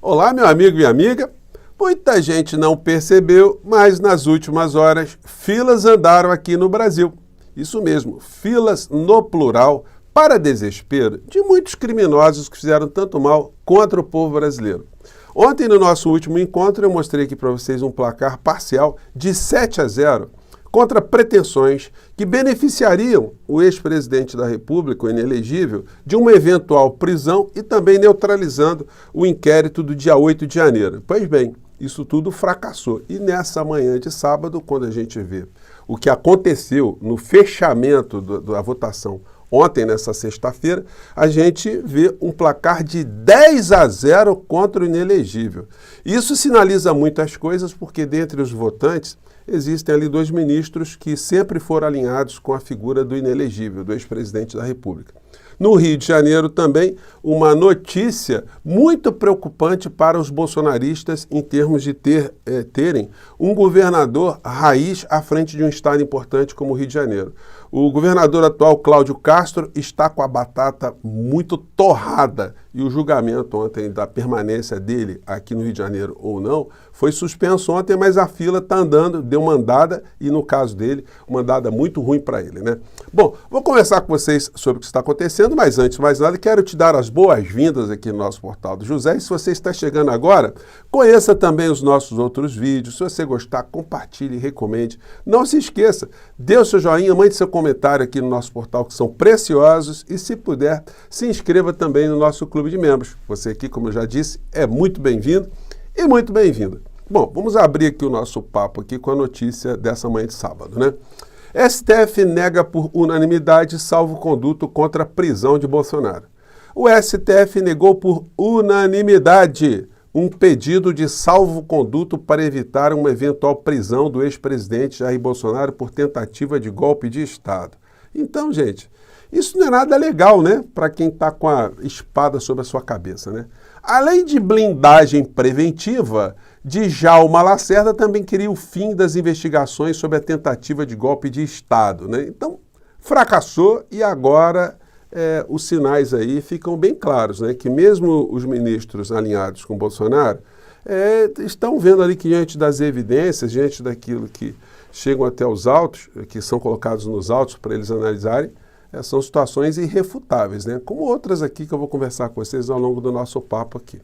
Olá, meu amigo e amiga. Muita gente não percebeu, mas nas últimas horas, filas andaram aqui no Brasil. Isso mesmo, filas no plural, para desespero de muitos criminosos que fizeram tanto mal contra o povo brasileiro. Ontem, no nosso último encontro, eu mostrei aqui para vocês um placar parcial de 7-0 contra pretensões que beneficiariam o ex-presidente da República, o inelegível, de uma eventual prisão e também neutralizando o inquérito do dia 8 de janeiro. Pois bem, isso tudo fracassou. E nessa manhã de sábado, quando a gente vê o que aconteceu no fechamento da votação ontem, nessa sexta-feira, a gente vê um placar de 10-0 contra o inelegível. Isso sinaliza muitas coisas, porque dentre os votantes existem ali dois ministros que sempre foram alinhados com a figura do inelegível, do ex-presidente da República. No Rio de Janeiro também, uma notícia muito preocupante para os bolsonaristas em termos de terem um governador raiz à frente de um estado importante como o Rio de Janeiro. O governador atual, Cláudio Castro, está com a batata muito torrada e o julgamento ontem da permanência dele aqui no Rio de Janeiro ou não foi suspenso ontem, mas a fila está andando, deu uma andada e, no caso dele, uma andada muito ruim para ele, né? Bom, vou conversar com vocês sobre o que está acontecendo, mas antes de mais nada, quero te dar as boas-vindas aqui no nosso Portal do José. E se você está chegando agora, conheça também os nossos outros vídeos. Se você gostar, compartilhe e recomende. Não se esqueça, dê o seu joinha, mande seu comentário aqui no nosso portal, que são preciosos. E se puder, se inscreva também no nosso clube de membros. Você aqui, como eu já disse, é muito bem-vindo e muito bem-vinda. Bom, vamos abrir aqui o nosso papo aqui com a notícia dessa manhã de sábado, né? STF nega por unanimidade salvo-conduto contra a prisão de Bolsonaro. O STF negou por unanimidade um pedido de salvo-conduto para evitar uma eventual prisão do ex-presidente Jair Bolsonaro por tentativa de golpe de Estado. Então, gente, isso não é nada legal, né? Para quem está com a espada sobre a sua cabeça, né? Além de blindagem preventiva, Djalma Lacerda também queria o fim das investigações sobre a tentativa de golpe de Estado, né? Então, fracassou e agora os sinais aí ficam bem claros, né? Que mesmo os ministros alinhados com Bolsonaro estão vendo ali que diante das evidências, diante daquilo que chegam até os autos, que são colocados nos autos para eles analisarem, são situações irrefutáveis, né? Como outras aqui que eu vou conversar com vocês ao longo do nosso papo aqui.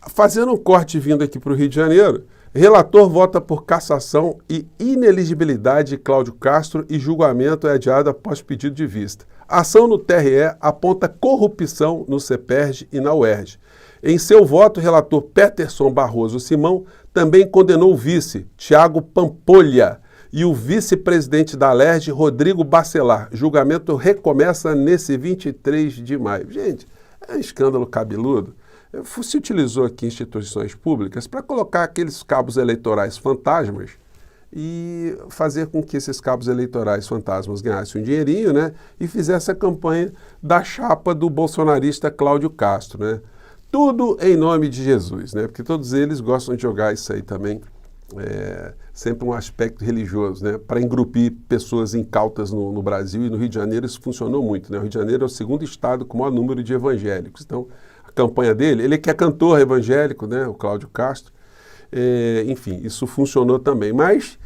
Fazendo um corte vindo aqui para o Rio de Janeiro, relator vota por cassação e ineligibilidade de Cláudio Castro e julgamento é adiado após pedido de vista. A ação no TRE aponta corrupção no CEPERJ e na UERJ. Em seu voto, o relator Peterson Barroso Simão também condenou o vice, Tiago Pampolha, e o vice-presidente da Alerj, Rodrigo Bacelar. Julgamento recomeça nesse 23 de maio. Gente, é um escândalo cabeludo. Se utilizou aqui instituições públicas para colocar aqueles cabos eleitorais fantasmas e fazer com que esses cabos eleitorais fantasmas ganhassem um dinheirinho, né? E fizesse a campanha da chapa do bolsonarista Cláudio Castro, né? Tudo em nome de Jesus, né? Porque todos eles gostam de jogar isso aí também, sempre um aspecto religioso, né? Para engrupir pessoas incautas no Brasil e no Rio de Janeiro isso funcionou muito, né? O Rio de Janeiro é o segundo estado com o maior número de evangélicos. Então, a campanha dele, ele que é cantor evangélico, né? O Cláudio Castro, enfim, isso funcionou também. Mas,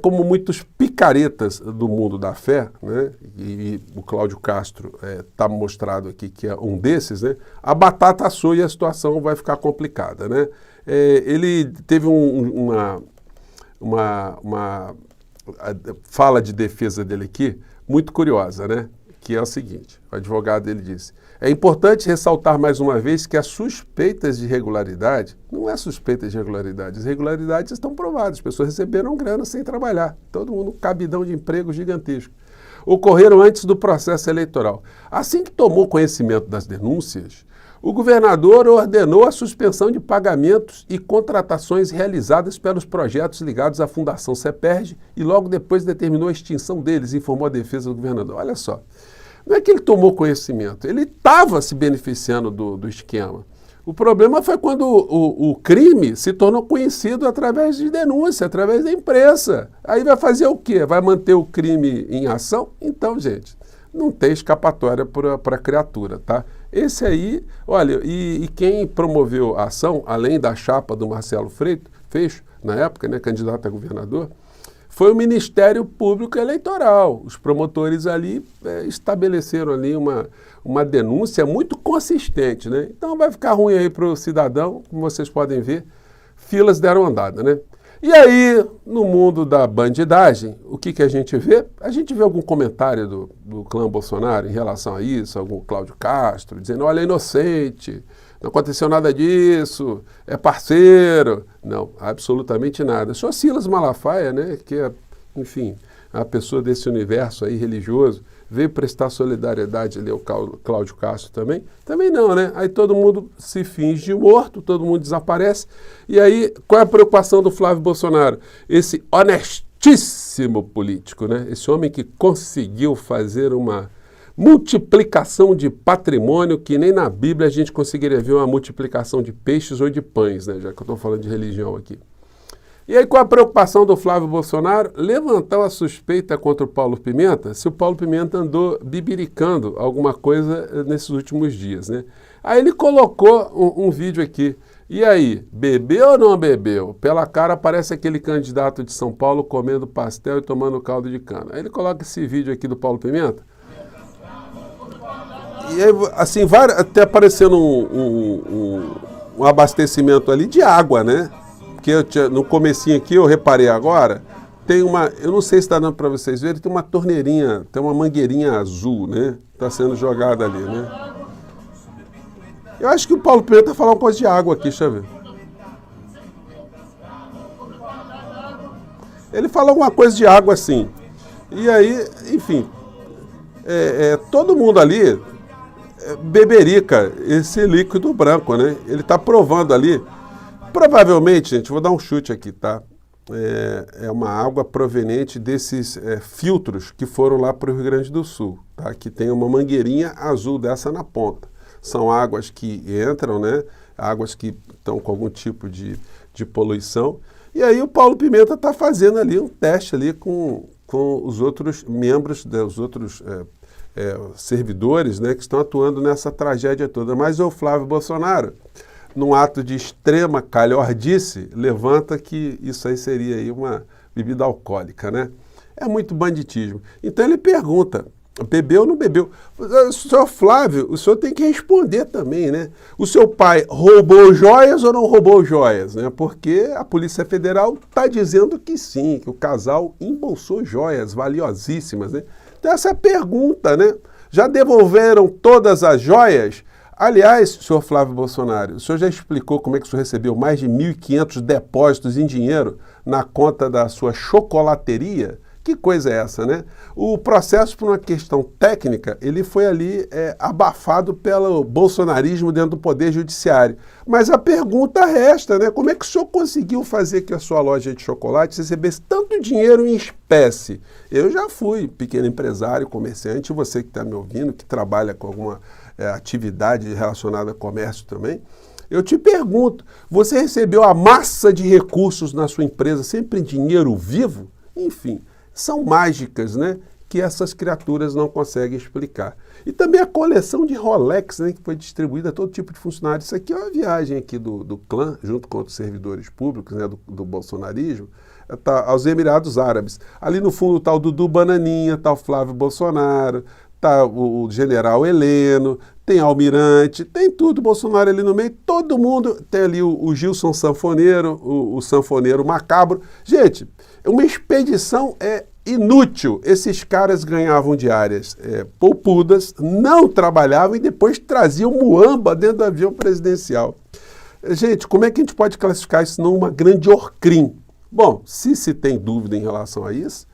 como muitos picaretas do mundo da fé, né? E o Cláudio Castro está mostrado aqui que é um desses, né? A batata assou e a situação vai ficar complicada, né? Ele teve uma fala de defesa dele aqui, muito curiosa, né? Que é o seguinte, o advogado dele disse: é importante ressaltar mais uma vez que as suspeitas de irregularidade, não é suspeita de irregularidade, as irregularidades estão provadas, as pessoas receberam grana sem trabalhar, todo mundo cabidão de emprego gigantesco, ocorreram antes do processo eleitoral. Assim que tomou conhecimento das denúncias, o governador ordenou a suspensão de pagamentos e contratações realizadas pelos projetos ligados à Fundação CEPERJ e logo depois determinou a extinção deles, informou a defesa do governador. Olha só, não é que ele tomou conhecimento, ele estava se beneficiando do esquema. O problema foi quando o crime se tornou conhecido através de denúncia, através da imprensa. Aí vai fazer o quê? Vai manter o crime em ação? Então, gente, não tem escapatória para a criatura, tá? Esse aí, olha, e quem promoveu a ação, além da chapa do Marcelo Freixo, na época, né, candidato a governador, foi o Ministério Público Eleitoral. Os promotores ali estabeleceram ali uma denúncia muito consistente, né? Então vai ficar ruim aí para o cidadão, como vocês podem ver, filas deram andada, né? E aí, no mundo da bandidagem, o que a gente vê? A gente vê algum comentário do clã Bolsonaro em relação a isso, algum Cláudio Castro, dizendo, olha, é inocente, não aconteceu nada disso, é parceiro. Não, absolutamente nada. Só Silas Malafaia, né, que é, enfim, a pessoa desse universo aí religioso, veio prestar solidariedade ali ao Cláudio Castro também? Também não, né? Aí todo mundo se finge morto, todo mundo desaparece. E aí, qual é a preocupação do Flávio Bolsonaro? Esse honestíssimo político, né? Esse homem que conseguiu fazer uma multiplicação de patrimônio que nem na Bíblia a gente conseguiria ver uma multiplicação de peixes ou de pães, né? Já que eu estou falando de religião aqui. E aí, qual a preocupação do Flávio Bolsonaro? Levantou a suspeita contra o Paulo Pimenta, se o Paulo Pimenta andou bibiricando alguma coisa nesses últimos dias, né? Aí ele colocou um vídeo aqui. E aí, bebeu ou não bebeu? Pela cara parece aquele candidato de São Paulo comendo pastel e tomando caldo de cana. Aí ele coloca esse vídeo aqui do Paulo Pimenta. E aí, assim, vai até aparecendo um abastecimento ali de água, né? Porque no comecinho aqui, eu reparei agora, tem uma, eu não sei se está dando para vocês verem, tem uma torneirinha, tem uma mangueirinha azul, né? Está sendo jogada ali, né? Eu acho que o Paulo Pimenta vai falar uma coisa de água aqui, deixa eu ver. Ele fala alguma coisa de água assim. E aí, enfim, todo mundo ali beberica esse líquido branco, né? Ele está provando ali. Provavelmente, gente, vou dar um chute aqui, tá? É uma água proveniente desses filtros que foram lá para o Rio Grande do Sul, tá? Que tem uma mangueirinha azul dessa na ponta. São águas que entram, né? Águas que estão com algum tipo de poluição. E aí o Paulo Pimenta está fazendo ali um teste ali com os outros membros, os outros servidores, né? Que estão atuando nessa tragédia toda. Mas o Flávio Bolsonaro, num ato de extrema calhordice, levanta que isso aí seria aí uma bebida alcoólica, né? É muito banditismo. Então ele pergunta, bebeu ou não bebeu? Senhor Flávio, o senhor tem que responder também, né? O seu pai roubou joias ou não roubou joias, né? Porque a Polícia Federal está dizendo que sim, que o casal embolsou joias valiosíssimas, né? Então essa é a pergunta, né? Já devolveram todas as joias? Aliás, senhor Flávio Bolsonaro, o senhor já explicou como é que o senhor recebeu mais de 1.500 depósitos em dinheiro na conta da sua chocolateria? Que coisa é essa, né? O processo, por uma questão técnica, ele foi ali abafado pelo bolsonarismo dentro do Poder Judiciário. Mas a pergunta resta, né? Como é que o senhor conseguiu fazer que a sua loja de chocolate recebesse tanto dinheiro em espécie? Eu já fui pequeno empresário, comerciante, você que está me ouvindo, que trabalha com alguma atividade relacionada a comércio também, eu te pergunto, você recebeu a massa de recursos na sua empresa sempre em dinheiro vivo? Enfim, são mágicas, né, que essas criaturas não conseguem explicar. E também a coleção de Rolex, né, que foi distribuída a todo tipo de funcionário. Isso aqui é uma viagem aqui do clã, junto com outros servidores públicos, né, do bolsonarismo, aos Emirados Árabes. Ali no fundo está o Dudu Bananinha, está o Flávio Bolsonaro, tá o general Heleno, tem Almirante, tem tudo, Bolsonaro ali no meio, todo mundo, tem ali o Gilson Sanfoneiro, o Sanfoneiro Macabro. Gente, uma expedição inútil. Esses caras ganhavam diárias poupudas, não trabalhavam e depois traziam muamba dentro do avião presidencial. Gente, como é que a gente pode classificar isso numa grande orcrim? Bom, se tem dúvida em relação a isso,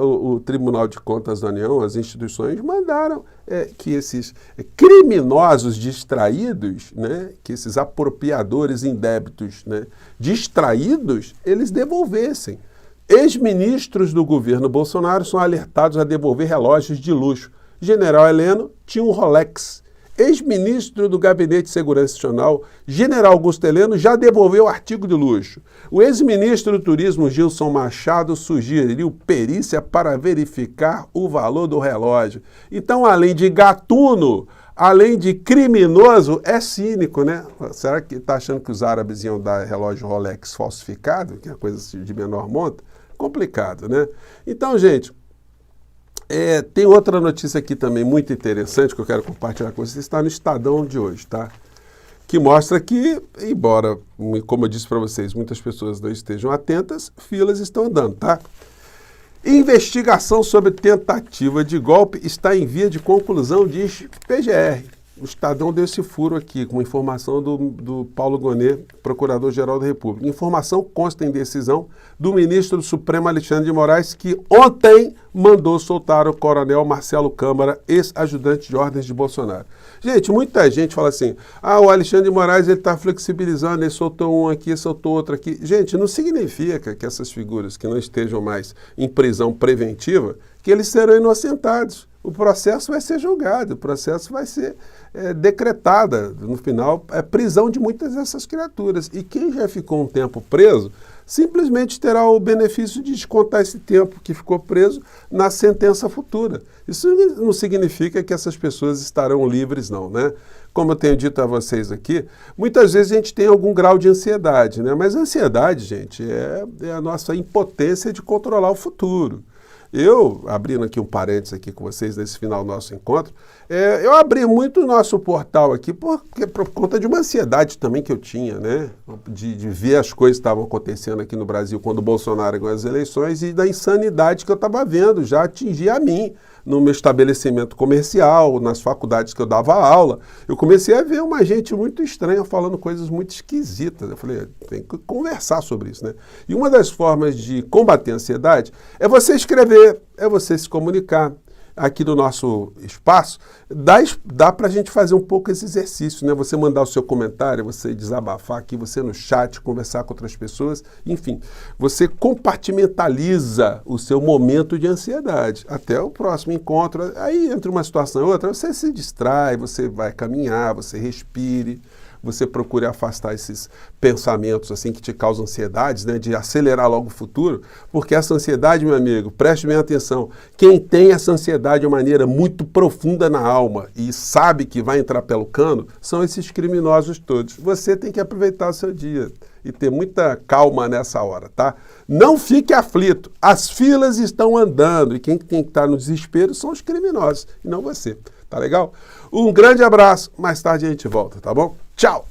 o Tribunal de Contas da União, as instituições mandaram que esses criminosos distraídos, né, que esses apropriadores indébitos, né, distraídos, eles devolvessem. Ex-ministros do governo Bolsonaro são alertados a devolver relógios de luxo. General Heleno tinha um Rolex. Ex-ministro do Gabinete de Segurança Nacional, General Augusto Heleno, já devolveu artigo de luxo. O ex-ministro do Turismo, Gilson Machado, sugeriu perícia para verificar o valor do relógio. Então, além de gatuno, além de criminoso, é cínico, né? Será que está achando que os árabes iam dar relógio Rolex falsificado, que é coisa de menor monta? Complicado, né? Então, gente, tem outra notícia aqui também muito interessante que eu quero compartilhar com vocês, está no Estadão de hoje, tá? Que mostra que, embora, como eu disse para vocês, muitas pessoas não estejam atentas, filas estão andando, tá? Investigação sobre tentativa de golpe está em via de conclusão, diz PGR. O Estadão deu esse furo aqui, com informação do Paulo Gonet, Procurador-Geral da República. Informação consta em decisão do ministro do Supremo Alexandre de Moraes, que ontem mandou soltar o coronel Marcelo Câmara, ex-ajudante de ordens de Bolsonaro. Gente, muita gente fala assim, o Alexandre de Moraes está flexibilizando, ele soltou um aqui, soltou outro aqui. Gente, não significa que essas figuras que não estejam mais em prisão preventiva, que eles serão inocentados. O processo vai ser julgado, o processo vai ser decretada. No final, é prisão de muitas dessas criaturas. E quem já ficou um tempo preso, simplesmente terá o benefício de descontar esse tempo que ficou preso na sentença futura. Isso não significa que essas pessoas estarão livres, não, né? Como eu tenho dito a vocês aqui, muitas vezes a gente tem algum grau de ansiedade, né? Mas a ansiedade, gente, é a nossa impotência de controlar o futuro. Eu, abrindo aqui um parênteses aqui com vocês nesse final do nosso encontro, eu abri muito o nosso portal aqui por conta de uma ansiedade também que eu tinha, né? De ver as coisas que estavam acontecendo aqui no Brasil quando o Bolsonaro ganhou as eleições e da insanidade que eu estava vendo, já atingia a mim, no meu estabelecimento comercial, nas faculdades que eu dava aula. Eu comecei a ver uma gente muito estranha falando coisas muito esquisitas. Eu falei, tem que conversar sobre isso, né? E uma das formas de combater a ansiedade é você escrever, é você se comunicar. Aqui no nosso espaço, dá para a gente fazer um pouco esse exercício, né? Você mandar o seu comentário, você desabafar aqui, você no chat, conversar com outras pessoas, enfim, você compartimentaliza o seu momento de ansiedade. Até o próximo encontro, aí entre uma situação e outra, você se distrai, você vai caminhar, você respire, você procure afastar esses pensamentos assim que te causam ansiedades, né, de acelerar logo o futuro, porque essa ansiedade, meu amigo, preste bem atenção, quem tem essa ansiedade de uma maneira muito profunda na alma e sabe que vai entrar pelo cano, são esses criminosos todos. Você tem que aproveitar o seu dia e ter muita calma nessa hora, tá? Não fique aflito, as filas estão andando e quem tem que estar no desespero são os criminosos e não você, tá legal? Um grande abraço, mais tarde a gente volta, tá bom? Tchau!